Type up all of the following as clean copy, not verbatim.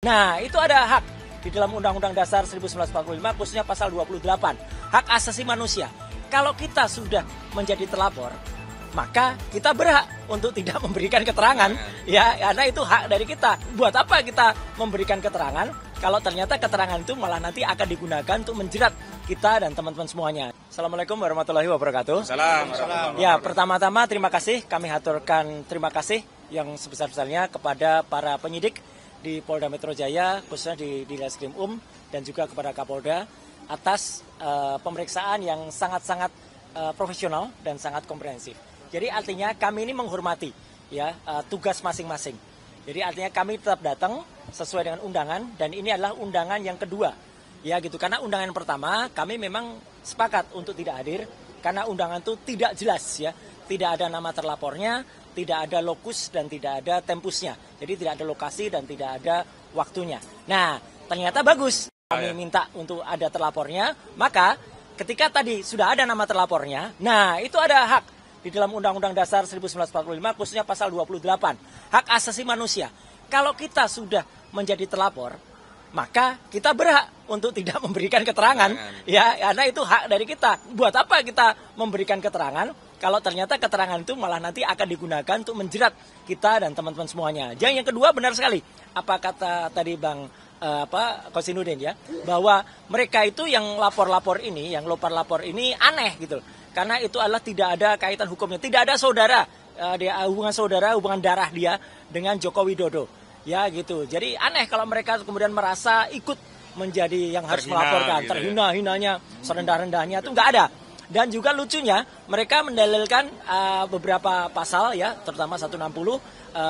Nah, itu ada hak di dalam Undang-Undang Dasar 1945, khususnya pasal 28, hak asasi manusia. Kalau kita sudah menjadi terlapor, maka kita berhak untuk tidak memberikan keterangan, ya, karena itu hak dari kita. Buat apa kita memberikan keterangan kalau ternyata keterangan itu malah nanti akan digunakan untuk menjerat kita dan teman-teman semuanya. Assalamualaikum warahmatullahi wabarakatuh. Salam. Ya, pertama-tama terima kasih, kami haturkan terima kasih yang sebesar-besarnya kepada para penyidik di Polda Metro Jaya, khususnya di Reskrim dan juga kepada Kapolda atas pemeriksaan yang sangat-sangat profesional dan sangat komprehensif. Jadi artinya kami ini menghormati ya tugas masing-masing. Jadi artinya kami tetap datang sesuai dengan undangan dan ini adalah undangan yang kedua. Ya gitu, karena undangan pertama kami memang sepakat untuk tidak hadir karena undangan itu tidak jelas ya. Tidak ada nama terlapornya, tidak ada lokus dan tidak ada tempusnya. Jadi tidak ada lokasi dan tidak ada waktunya. Nah, ternyata bagus. Kami minta untuk ada terlapornya, maka ketika tadi sudah ada nama terlapornya, nah itu ada hak di dalam Undang-Undang Dasar 1945, khususnya pasal 28, hak asasi manusia. Kalau kita sudah menjadi terlapor, maka kita berhak untuk tidak memberikan keterangan, ya, karena itu hak dari kita. Buat apa kita memberikan keterangan kalau ternyata keterangan itu malah nanti akan digunakan untuk menjerat kita dan teman-teman semuanya. Yang kedua benar sekali, apa kata tadi Bang Kosinudin ya, bahwa mereka itu yang lapor-lapor ini, yang lopar-lapor ini aneh gitu. Karena itu adalah tidak ada kaitan hukumnya, tidak ada saudara, hubungan saudara, hubungan darah dia dengan Joko Widodo. Ya gitu. Jadi aneh kalau mereka kemudian merasa ikut menjadi yang harus melaporkan, gitu terhina-hinanya, serendah-rendahnya itu nggak ada. Dan juga lucunya mereka mendalilkan beberapa pasal ya, terutama 160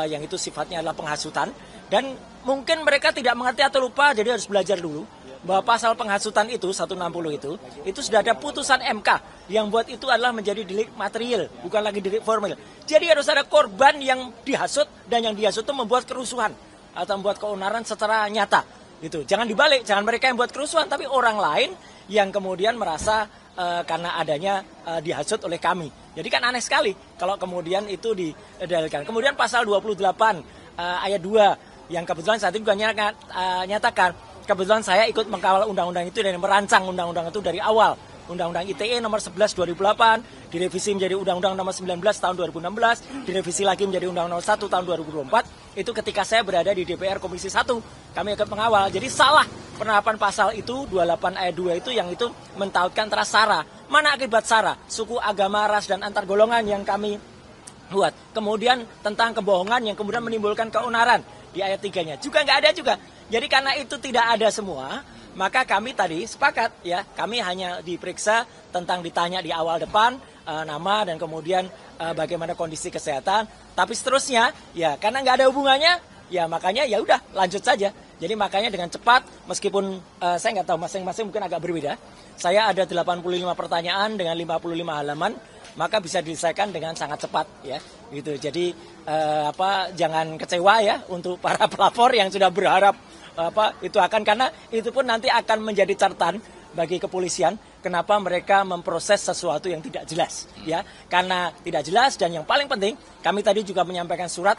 yang itu sifatnya adalah penghasutan. Dan mungkin mereka tidak mengerti atau lupa, jadi harus belajar dulu bahwa pasal penghasutan itu 160 itu sudah ada putusan MK yang buat itu adalah menjadi delik material, bukan lagi delik formal. Jadi harus ada korban yang dihasut dan yang dihasut itu membuat kerusuhan atau membuat keonaran secara nyata. Gitu. Jangan dibalik, jangan mereka yang buat kerusuhan, tapi orang lain yang kemudian merasa karena adanya dihasut oleh kami. Jadi kan aneh sekali kalau kemudian itu didalilkan. Kemudian pasal 28 ayat 2 yang kebetulan saat ini juga nyatakan, kebetulan saya ikut mengkawal undang-undang itu dan merancang undang-undang itu dari awal. Undang-undang ITE nomor 11 2008, direvisi menjadi Undang-Undang nomor 19 tahun 2016, direvisi lagi menjadi Undang-Undang nomor 1 tahun 2024. Itu ketika saya berada di DPR Komisi 1, kami ikut mengawal. Jadi salah penerapan pasal itu, 28 ayat 2 itu yang itu mentautkan antara SARA. Mana akibat SARA? Suku, agama, ras, dan antar golongan yang kami buat. Kemudian tentang kebohongan yang kemudian menimbulkan keonaran di ayat 3-nya. Juga nggak ada juga. Jadi karena itu tidak ada semua, maka kami tadi sepakat ya, kami hanya diperiksa tentang ditanya di awal depan nama dan kemudian bagaimana kondisi kesehatan. Tapi seterusnya ya karena nggak ada hubungannya, ya makanya ya udah lanjut saja. Jadi makanya dengan cepat, meskipun saya nggak tahu masing-masing mungkin agak berbeda. Saya ada 85 pertanyaan dengan 55 halaman, maka bisa diselesaikan dengan sangat cepat ya. Gitu. Jadi jangan kecewa ya untuk para pelapor yang sudah berharap itu akan, karena itu pun nanti akan menjadi catatan bagi kepolisian kenapa mereka memproses sesuatu yang tidak jelas ya, karena tidak jelas. Dan yang paling penting kami tadi juga menyampaikan surat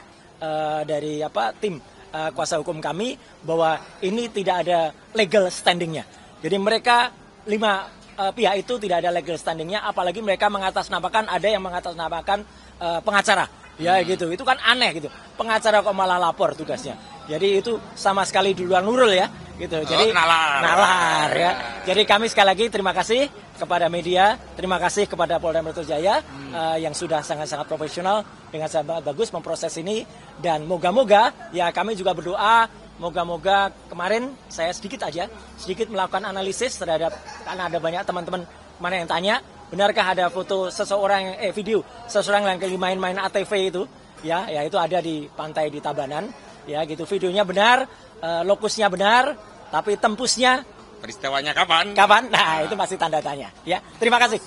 dari tim kuasa hukum kami bahwa ini tidak ada legal standingnya. Jadi mereka 5 pihak itu tidak ada legal standingnya, apalagi mereka mengatasnamakan, ada yang mengatasnamakan pengacara ya gitu. Itu kan aneh gitu, pengacara kok malah lapor tugasnya. Jadi itu sama sekali di luar nurul ya gitu. Jadi nalar ya. Jadi kami sekali lagi terima kasih kepada media, terima kasih kepada Polda Metro Jaya yang sudah sangat-sangat profesional dengan sangat bagus memproses ini. Dan moga-moga ya kami juga berdoa, moga-moga kemarin saya sedikit melakukan analisis terhadap, karena ada banyak teman-teman mana yang tanya, benarkah ada foto seseorang video seseorang yang main ATV itu ya itu ada di pantai di Tabanan. Ya gitu, videonya benar, lokusnya benar, tapi tempusnya, peristiwanya kapan? Nah itu masih tanda tanya. Ya, terima kasih.